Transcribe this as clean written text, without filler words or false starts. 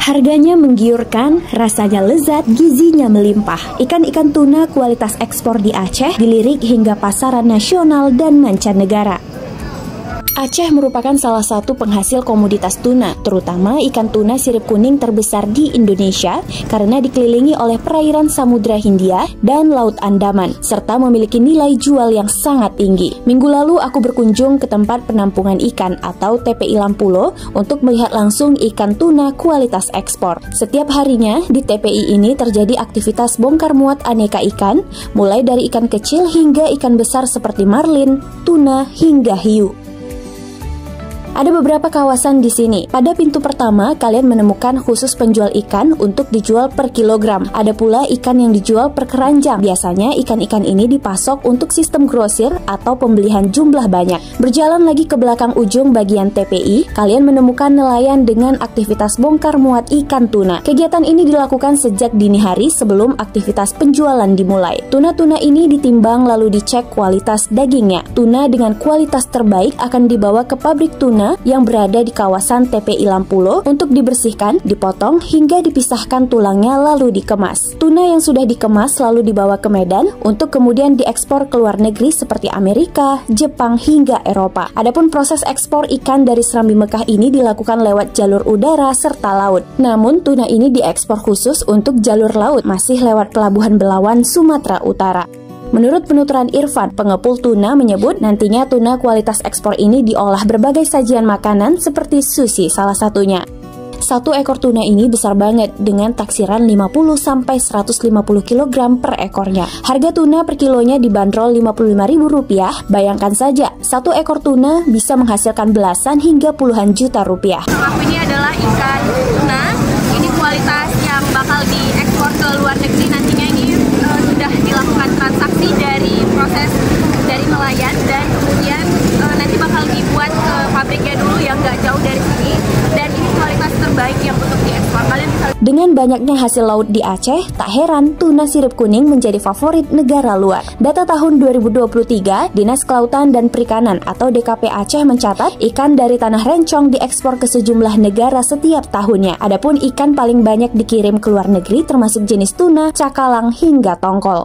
Harganya menggiurkan, rasanya lezat, gizinya melimpah. Ikan-ikan tuna kualitas ekspor di Aceh dilirik hingga pasaran nasional dan mancanegara. Aceh merupakan salah satu penghasil komoditas tuna, terutama ikan tuna sirip kuning terbesar di Indonesia karena dikelilingi oleh perairan Samudra Hindia dan Laut Andaman, serta memiliki nilai jual yang sangat tinggi. Minggu lalu aku berkunjung ke tempat penampungan ikan atau TPI Lampulo untuk melihat langsung ikan tuna kualitas ekspor. Setiap harinya di TPI ini terjadi aktivitas bongkar muat aneka ikan, mulai dari ikan kecil hingga ikan besar seperti marlin, tuna, hingga hiu. Ada beberapa kawasan di sini. Pada pintu pertama, kalian menemukan khusus penjual ikan untuk dijual per kilogram. Ada pula ikan yang dijual per keranjang. Biasanya ikan-ikan ini dipasok untuk sistem grosir atau pembelian jumlah banyak. Berjalan lagi ke belakang ujung bagian TPI, kalian menemukan nelayan dengan aktivitas bongkar muat ikan tuna. Kegiatan ini dilakukan sejak dini hari sebelum aktivitas penjualan dimulai. Tuna-tuna ini ditimbang lalu dicek kualitas dagingnya. Tuna dengan kualitas terbaik akan dibawa ke pabrik tuna yang berada di kawasan TPI Lampulo untuk dibersihkan, dipotong, hingga dipisahkan tulangnya lalu dikemas. Tuna yang sudah dikemas lalu dibawa ke Medan untuk kemudian diekspor ke luar negeri seperti Amerika, Jepang, hingga Eropa. Adapun proses ekspor ikan dari Serambi Mekah ini dilakukan lewat jalur udara serta laut. Namun tuna ini diekspor khusus untuk jalur laut, masih lewat Pelabuhan Belawan, Sumatera Utara. Menurut penuturan Irfan, pengepul tuna menyebut nantinya tuna kualitas ekspor ini diolah berbagai sajian makanan seperti sushi salah satunya. Satu ekor tuna ini besar banget dengan taksiran 50-150 kg per ekornya. Harga tuna per kilonya dibanderol Rp55.000. Bayangkan saja, satu ekor tuna bisa menghasilkan belasan hingga puluhan juta rupiah. Aku ini adalah ikan tuna. Ini kualitas yang bakal diekspor ke luar negeri nantinya. Ini sudah dilakukan transaksi dari proses dari nelayan dan kemudian nanti bakal dibuat ke pabriknya dulu yang nggak jauh dari sini, dan ini kualitas terbaik yang untuk diekspor. Kalian bisa... Dengan banyaknya hasil laut di Aceh, tak heran tuna sirip kuning menjadi favorit negara luar. Data tahun 2023, Dinas Kelautan dan Perikanan atau DKP Aceh mencatat ikan dari tanah rencong diekspor ke sejumlah negara setiap tahunnya. Adapun ikan paling banyak dikirim ke luar negeri termasuk jenis tuna, cakalang, hingga tongkol.